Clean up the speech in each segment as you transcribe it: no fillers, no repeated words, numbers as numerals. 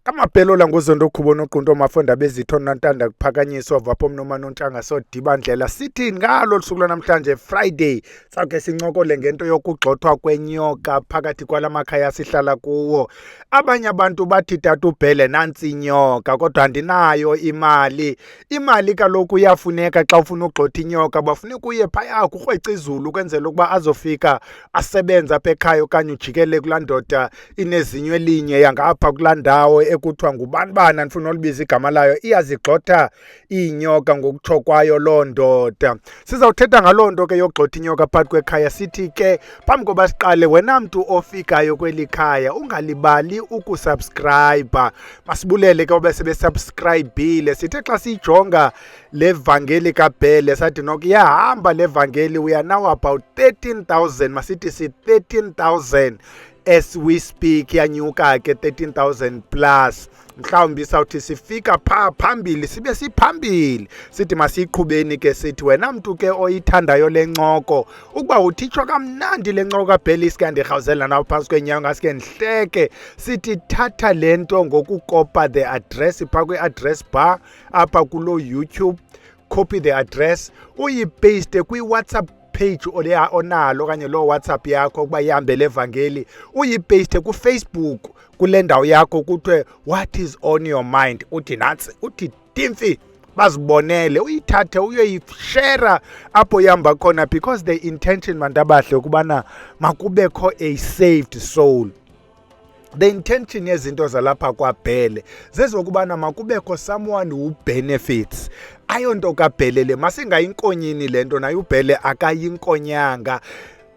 Kamapelo la ngozondo khubona oqunto mafunda bezitho nantanda kuphakanyiswa vapho mnoma nontanga sodiba ndlela sithi ngalo lusuku namhlanje Friday sakhe sincokole ngento yokugxothwa kwenyoka phakathi kwalamakhaya sihlala kuwo. Abanye abantu bathi tata ubhele nansi inyoka kodwa andinayo imali kaloku iyafuneka xa ufuna ugxotha inyoka bafuneka uye phaya kurhweca izulu kwenzela ukuba azofika asebenza apha ekhaya okanye ujikele kulaa ndoda inezinyo elinye yangapha kulaa ndawo ekuthiwa ngubani andifuna ulibiza igama layo iyazigxotha iinyoka ngokutsho kwayo loo ndoda. Sizawuthetha ngaloo nto ke yogxotha inyoka phakathi kwekhaya. Sithi ke phambi koba siqale, wena mntu ofikayo kweli khaya ungalibali ukusubscribe. Masibulele ke obesebesubscribile. Sithe xa siyijonga le vangeli kabhele sathi noko iyahamba le vangeli, we are now about 13,000, masithi si-13,000 as we speak. Yanyuka ke 13,000 plus. Mhlawumbi sawuthi sifika phambili sibe siphambili sithi masiyiqhubeni ke sithi wena mntu ke oyithandayo lencoko ukuba uthitshwa kamnandi lencoko kabhele isike ndirhawuzela nawo phantsi kwenyawo ngasike ndihleke. Sithi thatha le nto ngokukopa the address phaa kwi-address bar apha kulo YouTube, copy the address uyipaste kwi-WhatsApp page onalo okanye loo WhatsApp yakho ukuba ihambe le vangeli, uyipaste kuFacebook kule ndawo yakho kuthiwe what is on your mind, uthi nantsi uthi timfi bazibonele, uyithathe uyoyishare apho ihamba khona, because the intention mantabahle ukubana makubekho a saved soul. The intention yezinto zalapha kwaBhele zezokubana makubekho someone who benefits. Ayonto kaBhele masingayinkonyini lento naye uBhele akayinkonyanga.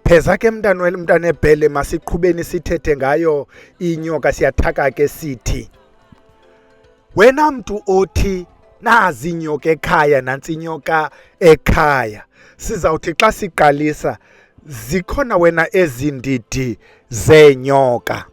Pheza ke mntana eBhele masiqhubeni sithethe ngayo inyoka. Siyathaka ke sithi wena mntu othi nazi inyoka ekhaya nantsi inyoka ekhaya, sizawuthi xa siqalisa zikhona wena ezindidi zeenyoka.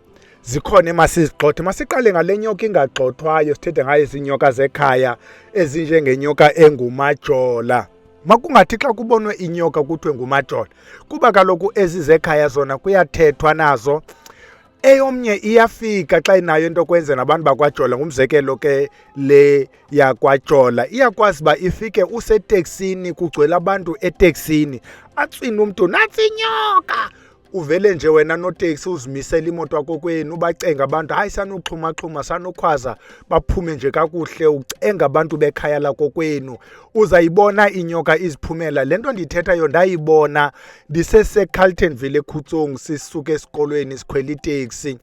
Zikhona emasizigxothe. Masiqale ngale nyoka ingagxothwayo, sithethe ngayo izinyoka zekhaya ezinjengenyoka engumajola. Makungathi xa kubonwe inyoka kuthiwe ngumajola, kuba kaloku ezi zekhaya zona kuyathethwa nazo. Eyomnye iyafika xa inayo into kwenze nabantu bakwaJola, ngumzekelo ke le yakwaJola, iyakwazi uba ifike useteksini kugcwele abantu eteksini, atswine umntu nantsi inyoka. Uvele nje wena noteksi uzimisela imoto yakho kwenu, ubacenga abantu, hayi sanuxhumaxhuma sanukhwaza baphume nje kakuhle, ucenga abantu bekhaya lakho kwenu. Uzayibona inyoka iziphumela. Le nto ndithethayo ndayibona ndiseseCarltonville eKhutsong, sisuke esikolweni sikhwela iteksi.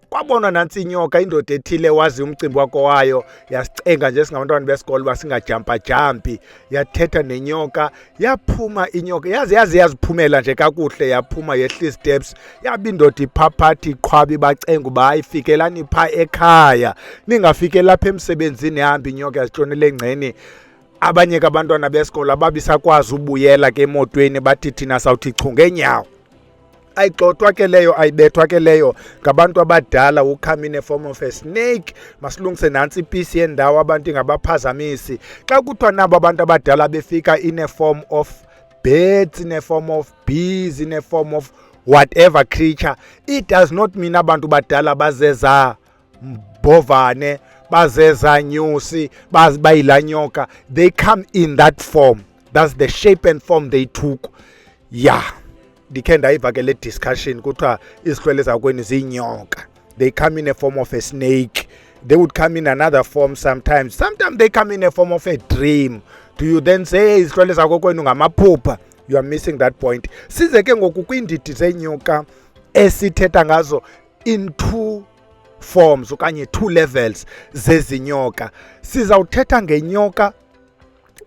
Kwabona nantsi inyoka, indoda ethile wazi umcimbi wako wayo, yasicenga nje singabantwana besikolo uba singajampi, yathetha nenyoka, yaphuma inyoka, yaziphumela nje kakuhle, yaphuma yehla steps, yaba indoda iphaphathi iqhwaba ibacenga uba hayi fikelani phaa ekhaya, ningafikeli apha emsebenzini, hamba inyoka yazitshonela engceni. Abanye ke abantwana besikolo ababisakwazi ubuyela ke emotweni, bathi thina sawuthi chu ngeenyawo. Ayigxothwa ke leyo, ayibethwa ke leyo ngabantu abadala who come in a form of a snake. Masilungise nantsi ipisi yendawo abantu ingabaphazamisi. Xa kuthiwa nabo abantu abadala befika in a form of birds, in a form of bees, in a form of whatever creature, it does not mean abantu badala bazeza mbovane, bazeza nyusi, bayila nyoka. They come in that form. That's the shape and form they took. Yeah. Ndikhe ndayiva ke le discussion kuthiwa izihlwele zakweni ziinyoka. They come in a form of a snake. They would come in another form sometimes. Sometimes they come in a form of a dream. Do you then say izihlwele zakokwenu ngamaphupha? You are missing that point. Size ke ngoku kwiindidi zeenyoka esithetha ngazo in two forms okanye two levels zezinyoka. Sizawuthetha ngenyoka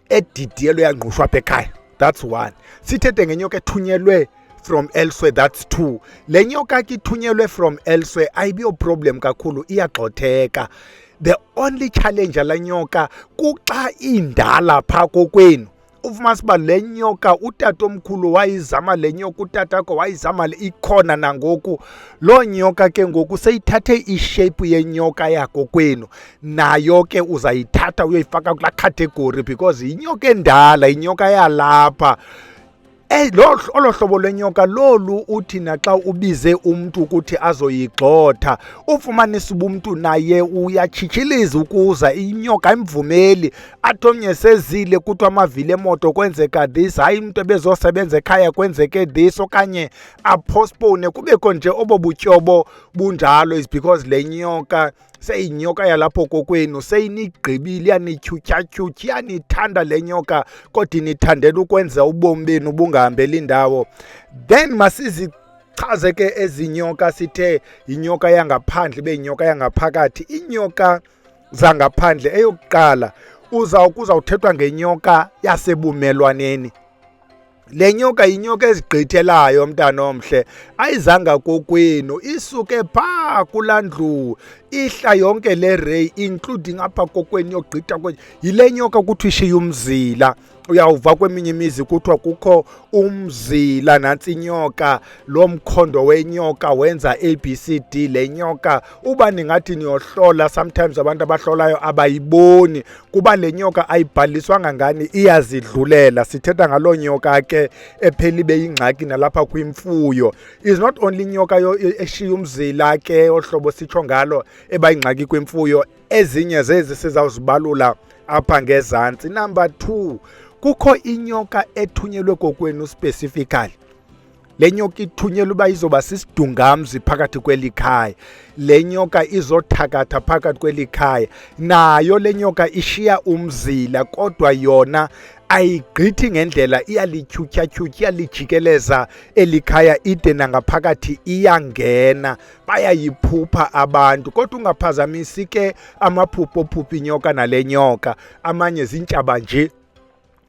edidiyelwe yangqushwa apha ekhaya. That's one. Sithethe ngenyoka ethunyelwe from elsewhere, that's two. Le nyoka ke ithunyelwe from elsewhere ayibiyo problem kakhulu, iyagxotheka. The only challenge la nyoka kuxa indala phaa kokwenu. Ufumanisa uba le nyoka utatomkhulu wayizama, le nyoka utatakho wayizama, ikhona nangoku. Loo nyoka ke ngoku seyithathe ishape yenyoka yakho kwenu, nayo ke uzayithatha uyoyifaka kulaa category because yinyoka endala, yinyoka yalapha. Olo hlobo lwenyoka lolu uthi naxa ubize umntu ukuthi azoyigxotha ufumanisa uba umntu naye uyatshitshiliza ukuza, inyoka ayimvumeli. Athi omnye sezile kuthiwa amavili emoto kwenzeka this, hayi umntu ebezosebenza ekhaya kwenzeke this, okanye apostpone. Kubekho nje obo butyobo bunjalo, is because le nyoka seyinyoka yalapho kokwenu, seyinigqibile, yanityhutyhatyhutyha, yanithanda le nyoka, kodwa inithandela ukwenza ubomi benu bungahambeli ndawo. Then masizichaze ke ezi nyoka, sithe yinyoka yangaphandle ibe yinyoka yangaphakathi. Iinyoka zangaphandle, eyokuqala kuzawuthethwa ngenyoka yasebumelwaneni. Le nyoka yinyoka ezigqithelayo, mntana omhle, ayizanga kokwenu, isuke phaa kulaa ndlu, ihla yonke le ray including apha kokwenu yogqitha kwenye. Yile nyoka kuthiwa ishiya umzila. Uyawuva kweminye imizi kuthiwa kukho umzila, nantsi inyoka, lo mkhondo wenyoka wenza ABCD. Le nyoka uba ningathi niyohlola, sometimes abantu abahlolayo abayiboni kuba le nyoka ayibhaliswanga ngani, iyazidlulela. Sithetha ngaloo nyoka ke ephela ibe yingxaki nalapha kwimfuyo. Is not only inyoka eshiya umzila ke ohlobo sitsho ngalo eba yingxaki kwimfuyo, ezinye zezi sizawuzibalula apha ngezantsi. Number 2, kukho inyoka ethunyelwe kokwenu specifically. Le nyoka ithunyelwe uba izoba sisidungamzi phakathi kweli khaya. Le nyoka izothakatha phakathi kweli khaya. Nayo le nyoka ishiya umzila, kodwa yona ayigqithi ngendlela, iyalityhutyhatyhutyha, iyalijikeleza eli khaya, ide nangaphakathi iyangena, bayayiphupha abantu. Kodwa ungaphazamisi ke amaphupho inyoka nale nyoka. Amanye zintshaba nje,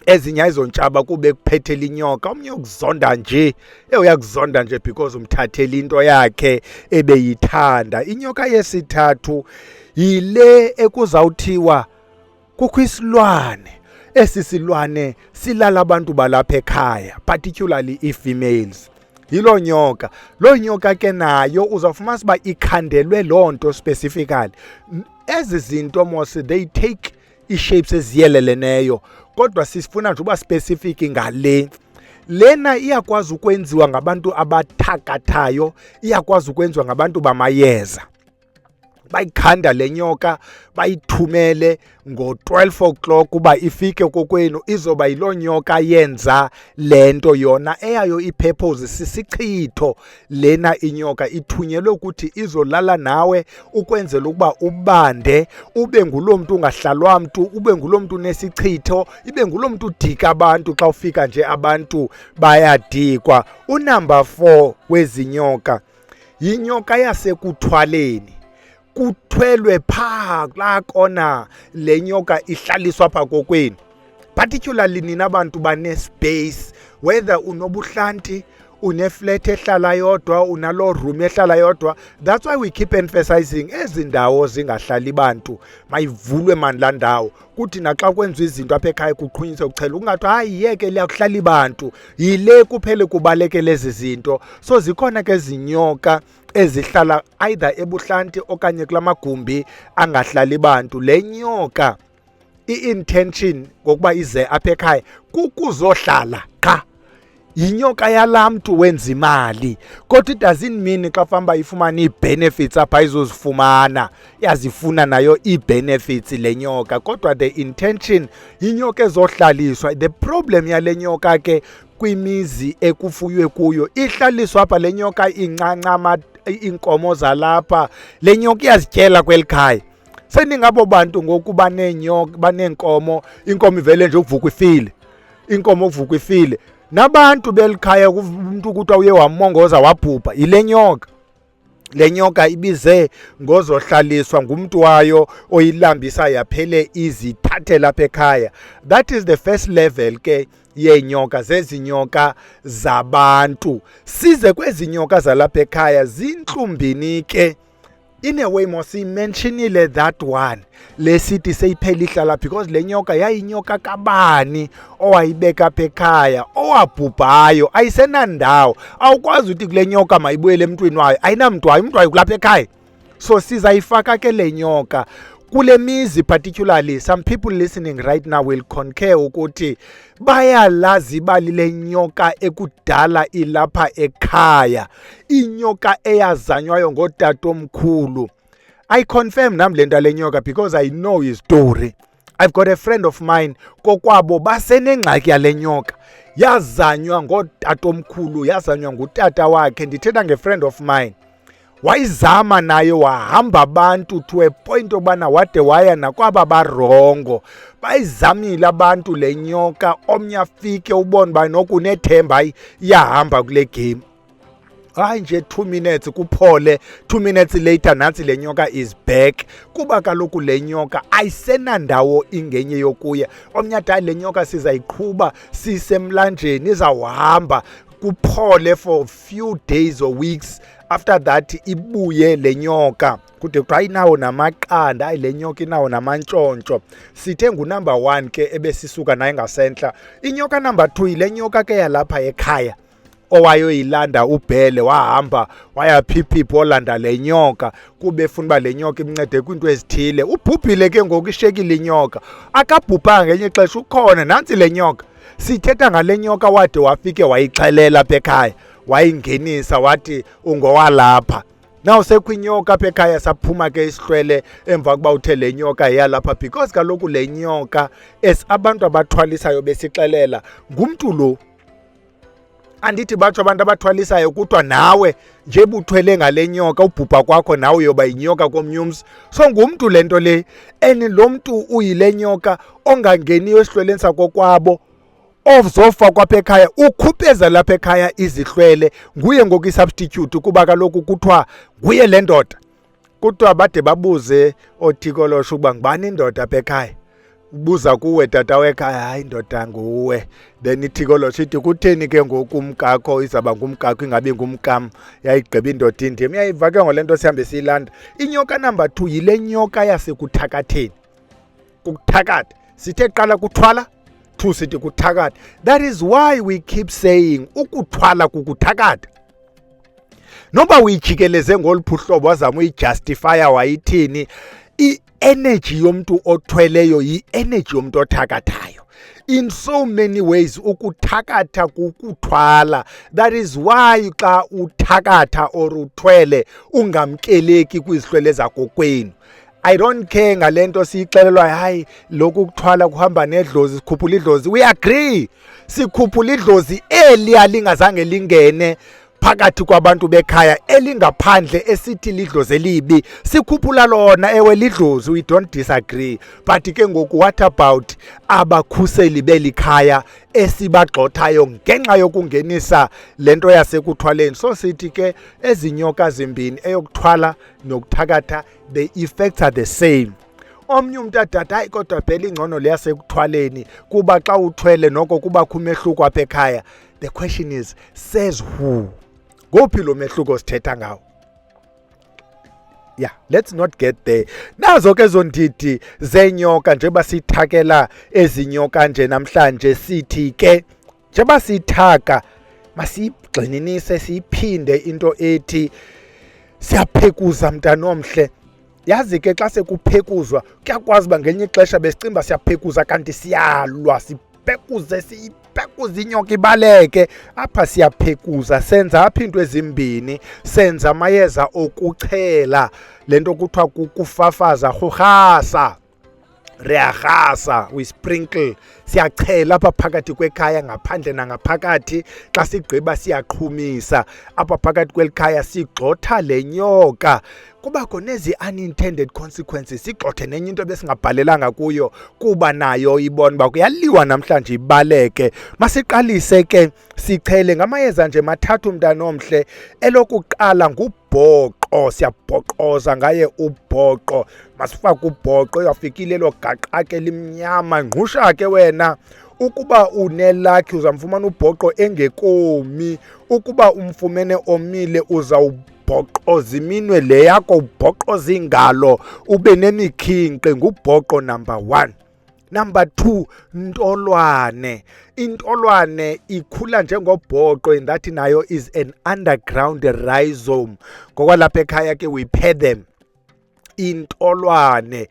ezinye ayizontshaba kube kuphethela inyoka, omnye ukuzonda nje, uyakuzonda nje because umthathela into yakhe ebeyithanda. Inyoka yesithathu yile ekuzawuthiwa kukho isilwane. Esi silwane silala abantu balapha ekhaya, particularly ii-females. Yiloo nyoka. Loo nyoka ke nayo uzawufumanisa uba ikhandelwe loo nto specifically. Ezi zinto mos they take ii-shapes eziyeleleneyo, kodwa sifuna nje uba specific ngale. Lena iyakwazi ukwenziwa ngabantu abathakathayo, iyakwazi ukwenziwa ngabantu bamayeza. Bayikhanda le nyoka, bayithumele ngo-12 o'clock uba ifike kokwenu, izoba yiloo nyoka yenza le nto. Yona eyayo ipurpose sisichitho. Lena inyoka ithunyelwe ukuthi izolala nawe ukwenzela ukuba ubande, ube nguloo mntu ungahlalwa mntu, ube nguloo mntu unesichitho, ibe nguloo mntu udika abantu xa ufika nje abantu bayadikwa. Unumber 4 wezinyoka yinyoka yasekuthwaleni. Kuthwelwe phaa kulaa kona le nyoka ihlaliswa phaa kokwenu. Particularly nina bantu banespace, whether unobuhlanti, uneflat ehlala yodwa, unaloo room ehlala yodwa. That's why we keep emphasizing ezi ndawo zingahlali bantu, mayivulwe mani laa ndawo. Kuthi naxa kwenziwa izinto apha ekhaya kuqhunyiswe kuchela, ungathi hayi yeke liya kuhlala bantu, yile kuphele kubalekele ezi zinto. So zikhona ke zinyoka ezihlala either ebuhlanti okanye kulamagumbi angahlali bantu. Le nyoka i-intention ngokuba ize apha ekhaya kukuzohlala qha. Yinyoka yalaa mntu wenza imali, kodwa it doesn't mean xa fanuba ifumana ii-benefits apha izozifumana, iyazifuna nayo ii-benefits le nyoka, kodwa the intention yinyoka ezohlaliswa. The problem yale nyoka ke kwimizi ekufuywe kuyo, ihlaliswa apha le nyoka incancama iinkomo zalapha. Le nyoka iyazityela kweli khaya. Seningabo bantu ngoku baneenkomo, inkomo ivele nje ukuvuka ifile, inkomo ukuvuka ifile. Nabantu belikhaya umntu kuthiwa uye wamongoza wabhubha, yile nyoka. Le nyoka ibize ngozohlaliswa ngumntu wayo oyilambisa yaphele izithathela apha ekhaya. That is the first level ke yeenyoka, zezinyoka zabantu. Size kwezi nyoka zalapha ekhaya, ziintlumbini ke. In a way mosimentionile that one, le sithi seyiphela ihlala, because le nyoka yayinyoka kabani owayibeka apha ekhaya, owabhubhayo, ayisenandawo. Awukwazi uthi kule nyoka mayibuyele emntwini wayo, ayinamntu wayo, umntu wayo kulapha ekhaya. So sizayifaka ke le nyoka kule mizi particularly some people listening right now will concur ukuthi bayalazi ibali lenyoka ekudala ilapha ekhaya, inyoka eyazanywayo ngotatomkhulu. I confirm nami lento lenyoka because I know his story. I've got a friend of mine kokwabo basenengxaki yale nyoka, yazanywa ngotatomkhulu, yazanywa ngutata wakhe. Ndithetha nge-friend of mine, wayizama naye wahamba abantu to a point obana wade waya nakwaba barongo. Bayizamile abantu le nyoka, omnye afike ubone uba nokunethemba hayi iyahamba kule game. Hayi nje 2 minutes kuphole, 2 minutes later nansi le nyoka is back. Kuba kaloku le nyoka ayisenandawo ingenye yokuya. Omnye athi le nyoka sizayiqhuba sisemlanjeni izawuhamba kuphole for few days or weeks. After that ibuye le nyoka kude kuthiwa inawo namaqanda, hayi le nyoka inawo namantshontsho. Sithe ngunumber 1 ke ebesisuka naye ngasentla. Inyoka number 2 yile nyoka ke yalapha ekhaya owayoyilanda ubhele, wahamba wayaphiphipa olanda le nyoka kube efuna uba le nyoka imncede kwinto ezithile. Ubhubhile ke ngoku ishekile inyoka, akabhubhanga ngenye ixesha ukhona nantsi le nyoka. Sithetha ngale nyoka wade wafike wayixhelela apha ekhaya, wayingenisa wathi ungowalapha. Now sekwinyoka apha ekhaya saphuma ke isihlwele emva kokuba uthe le nyoka yalapha because kaloku le nyoka abantu abathwalisayo besixelela ngumntu lo. Andithi batsho abantu abathwalisayo kuthiwa nawe nje buthwele ngale nyoka ubhubha kwakho nawe uyoba yinyoka komnye umzi. So ngumntu le nto le, and lo mntu uyile nyoka ongangeniyo esihlweleni sakokwabo, ozofa kwapha ekhaya, ukhupheza lapha ekhaya izihlwele. Nguye ngoku isubstitute kuba kaloku kuthiwa nguye le ndoda. Kuthiwa bade babuze ooTikolosho ukuba ngubani indoda apha ekhaya. Buza kuwe tata wekhaya, hayi ndoda nguwe. Then iTikolosho ithi kutheni ke ngoku umkakho izaba ngumkakho ingabi ngumkam, yayigqiba indoda indima. Yayiva ke ngole nto sihambe siyilanda. Inyoka number 2 yile nyoka yasekuthakatheni. Kuthakatha sithe qala kuthwala, 2 sithi kuthakatha. That is why we keep saying ukuthwala kukuthakatha. Noba uyijikeleze ngoluphuhlobo wazama uyijustifya wayithini, i-energy yomntu othweleyo yi-energy yomntu othakathayo. In so many ways ukuthakatha kukuthwala. That is why xa uthakatha or uthwele ungamkeleki kwizihlwele zakokwenu. I don't care ngale nto siyixelelwa hayi lokhu kuthwala kuhamba nedlozi sikhuphula idlozi. We agree. Sikhuphula idlozi eliya lingazange lingene phakathi kwabantu bekhaya, elingaphandle esithi lidlozi elibi. Sikhuphula lona, ewe lidlozi, we don't disagree. But ke ngoku what about abakhuseli belikhaya esibagxothayo ngenxa yokungenisa lento yasekuthwaleni? So sithi ke ezinyoka zimbini, eyokuthwala nokuthakatha, the effects are the same. Omnye umntu adada hayi kodwa phela ingcono le yasekuthwaleni kuba xa uthwele noko kuba khumehluko apha ekhaya. The question is, says who? Ngophi lo mehluko sithetha ngawo? Yeah, let's not get there. Nazo ke zondidi zenyoka njengoba sithakela ezinyoka nje namhlanje sithi ke njengoba sithaka masiyigxininise siphinde into ethi siyaphekuza mntana omhle. Yazi ke xa sekuphekuzwa kuyakwazi uba ngenye ixesha besicimba siyaphekuza kanti siyalwa, siphekuze inyoka ibaleke. Apha siyaphekuza, senza apha into ezimbini. Senza amayeza okuchela, lento kuthiwa kufafaza, rhurhasa, reyarhasa, we sprinkle. Siyachela apha phakathi kwekhaya ngaphandle nangaphakathi. Xa sigqiba siyaqhumisa apha phakathi kwelikhaya, sigxotha le nyoka. Kubakho nezi unintended consequences. Sigxothe nenye into besingabhalelanga kuyo kuba nayo ibona uba kuyaliwa namhlanje ibaleke. Masiqalise ke sichele ngamayeza nje mathathu mntana omhle. Elokuqala ngubhoqo, siyabhoqoza ngaye ubhoqo. Masifake ubhoqo, uyafikile lo gaqa ke limnyama ngqusha ke wena. Ukuba unelakhi uzamfumana ubhoqo engekomi. Ukuba umfumene omile uzawubhoqoza iminwe le yakho, ubhoqoza ingalo ube nemikhinkqi. Ngubhoqo number 1. Number 2, ntolwane. Intolwane ikhula njengobhoqo in that nayo is an underground rhizome. Ngokwalapha ekhaya ke we pay them. intolwane.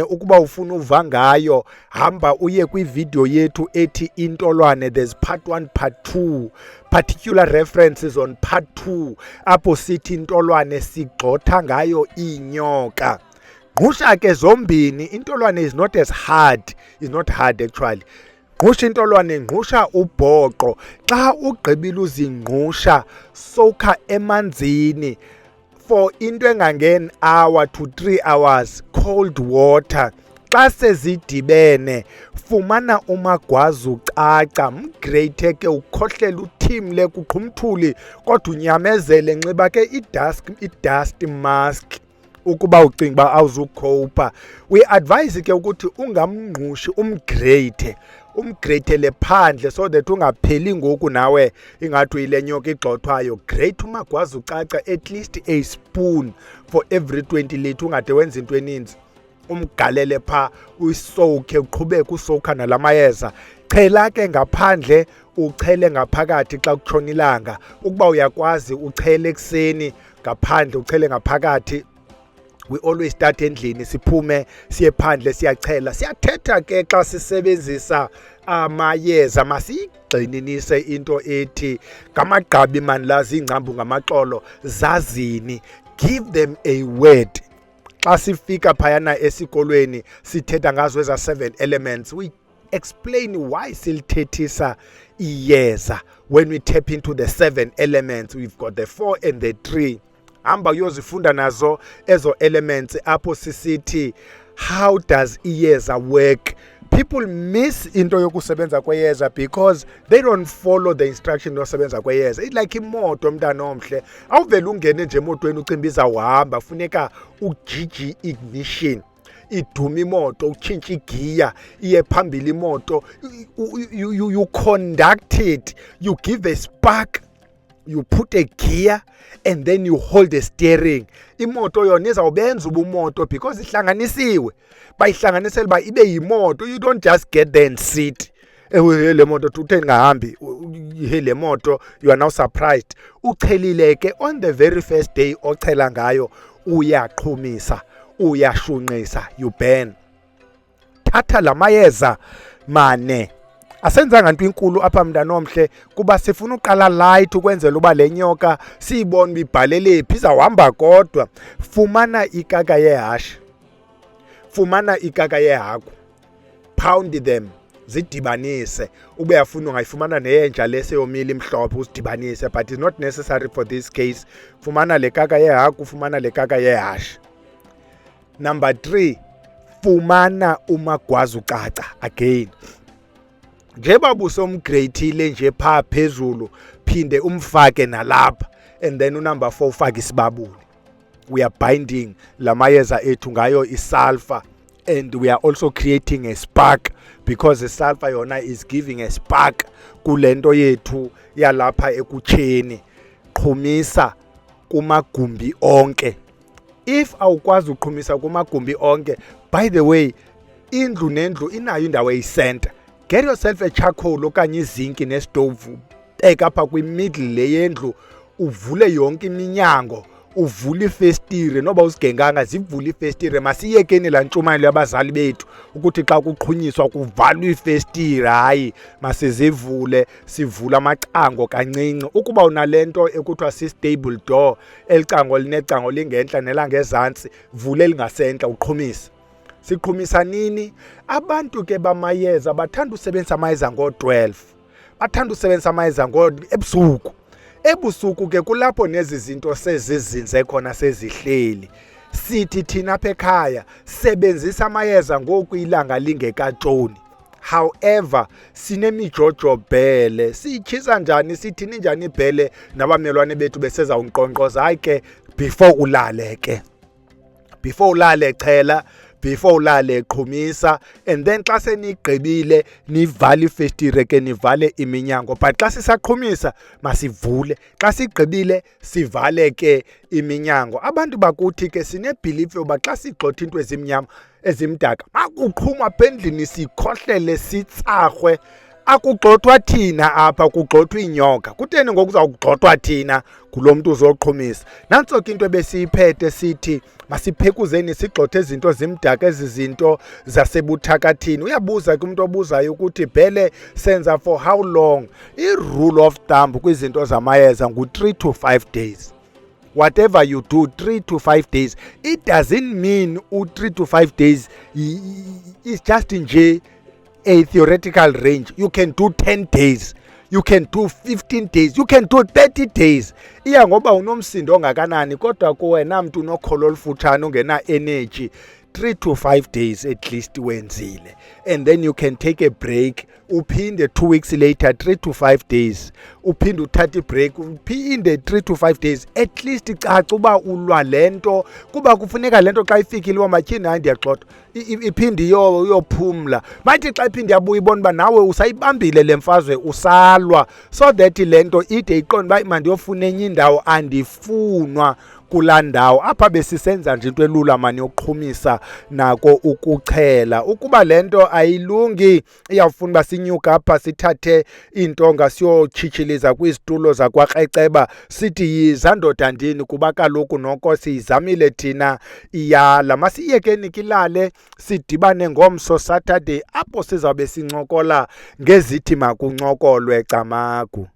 Ukuba ufuna uva ngayo, hamba uye kwivideo yethu ethi intolwane. There's part 1, part 2, particular references on part 2 apho sithi intolwane sigxotha ngayo iinyoka. Ngqusha ke zombini. Intolwane is not hard actually. Ngqusha intolwane, ngqusha ubhoqo. Xa ugqibile uzingqusha, soka emanzini for into engange-1 hour to 3 hours, cold water. Xa sezidibene, fumana umagwazucaca, mgreyithe ke, ukhohlele, uthimle, kuqhumthuli, kodwa unyamezele, nxiba ke i-dust mask ukuba ucinga uba awuzukhopha. We advise ke ukuthi ungamngqushi, umgreyithele phandle so that ungapheli ngoku nawe ingathi uyile nyoka igxothwayo. Grate umagwazucaca at least a spoon for every 20 litre, ungade wenza into eninzi. Umgalele pha, uyisowukhe, uqhubeke usowukha nala mayeza. Chela ke ngaphandle, uchele ngaphakathi xa kutshona ilanga. Ukuba uyakwazi uchele ekuseni ngaphandle, uchele ngaphakathi. We always start endlini, siphume siye phandle siyachela. Siyathetha ke xa sisebenzisa amayeza, masiyigxininise into ethi ngamagqabi manlazi ingcambu ngamaxolo zazini. Give them a word. Xa sifika phayana esikolweni sithetha ngazo eza 7 elements, we explain why silithethisa iyeza. When we tap into the 7 elements, we've got the 4 and the 3. Hamba uyozifunda nazo ezo elements apho sisithi how does iyeza work. People miss into yokusebenza kweyeza because they don't follow the instruction yosebenza kweyeza. It's like imoto mntana omhle. Awuvele ungene nje emotweni ucimba izawuhamba, funeka ujiji ignition. Iduma imoto, utshintshe igiya, iye phambili imoto. You conduct it, you give a spark, you put a gear, and then you hold the steering. Imoto yona izawubenza ubumoto because ihlanganisiwe. Bayihlanganisela ba ibe yimoto. You don't just get there and sit. Le moto utheni ngahambi. Le moto, you are now surprised. Uchelile ke on the very first day ochela ngayo, uyaqhumisa, uyashunqisa, you burn. Thatha la mayeza mane. Asenzanga nto inkulu apha mntana omhle, kuba sifuna uqala light ukwenzela uba le nyoka siyibone ibhalele phi, izawuhamba kodwa. Fumana ikaka yehashe, fumana ikaka yehagu, pound them, zidibanise. Ube yafuna ungayifumana neyenja leseyomile imhlophe usidibanise, but it's not necessary for this case. Fumana le kaka yehagu, fumana le kaka yehashe. Number 3, fumana umagwazucaca again. Njeba busomgreyithile nje pha phezulu, phinde umfake nalapha, and then number 4 ufake isibabuli. We are binding la mayeza ethu ngayo isulfur, and we are also creating a spark because the sulfur yona is giving a spark kulento yethu yalapha ekutsheni. Qhumisa kumagumbi onke. If awukwazi uqhumisa kumagumbi onke, by the way, indlu nendlu inayo indawo eyisenta. Get yourself a charcoal okanye izinki nesitovu. Beka apha kwimiddle le yendlu, uvule yonke iminyango, uvule ifestire. Noba uzigenganga, zivule ifestire. Masiyekeni la ntshumayelo yabazali bethu ukuthi xa kuqhunyiswa kuvalwe ifestire. Hayi, masizivule, sivule amacango kancinci. Ukuba unalento ekuthiwa si-stable door, elicango linecango lingentla nelangezantsi, vule lingasentla uqhumisa. Siqhumisa nini? Abantu ke bamayeza bathanda usebenzisa amayeza ngo-12. Bathanda usebenzisa amayeza ebusuku. Ebusuku ke kulapho nezi zinto sezizinze khona sezihleli. Sithi thina apha ekhaya sebenzisa amayeza ngoku ilanga lingekatshoni. However, sinemijojo bhele. Siyitshisa njani, sithini njani ibhele nabamelwane bethu beseza unqonqoza. Hayi ke, before ulale ke. Before ulale chela, before ulale qhumisa, and then xa senigqibile nivale ifestire ke, nivale iminyango. But xa sisaqhumisa masivule, xa sigqibile sivale ke iminyango. Abantu bakuthi ke sinebelief yoba xa sigxotha into ezimnyama ezimdaka makuqhuma apha endlini sikhohlele sitsarhwe. akugxothwa thina apha, kugxothwa iinyoka. Kutheni ngoku uzawugxothwa thina ngulo mntu uzoqhumisa? Nantso ke into ebesiyiphethe sithi masiphekuzeni sigxothe izinto zimdaka, ezi zinto zasebuthakathini. Uyabuza ke umntu obuzayo ukuthi Bhele senza for how long? I-rule of thumb kwizinto zamayeza ngu-3 to 5 days. Whatever you do, 3 to 5 days. It doesn't mean 3 to 5 days is just nje a theoretical range. You can do 10 days. You can do 15 days. You can do 30 days. Iya ngoba unomsindo ongakanani, kodwa kuwena mntu unokholo olufutshane ungena energy, 3 to 5 days at least wenzile. And then you can take a break. Uphinde 2 weeks later, 3 to 5 days. Uphinde uthathe break. Uphinde 3 to 5 days. At least caca uba ulwa lento. Kuba kufuneka lento xa ifikile wamatyhini hayi ndiyagxotha. Iphinde yophumla. Mayithi xa iphinde yabuya ibona uba nawe usayibambile le mfazwe usalwa. So that lento ide iqonde uba mandiyofuna enye indawo, andifunwa kulaa ndawo. Apha besisenza nje into elula mani yokuqhumisa nako ukuchela. Ukuba lento ayilungi, iyawufuna uba sinyuka apha sithathe iintonga siyotshitshiliza kwizitulo zakwaKreceba sithi yiza ndoda ndini, kuba kaloku noko siyizamile thina iyala. Masiyekeni kilale, sidibane ngomso Saturday apho sizawube sincokola ngezithi makuncokolwe camagu.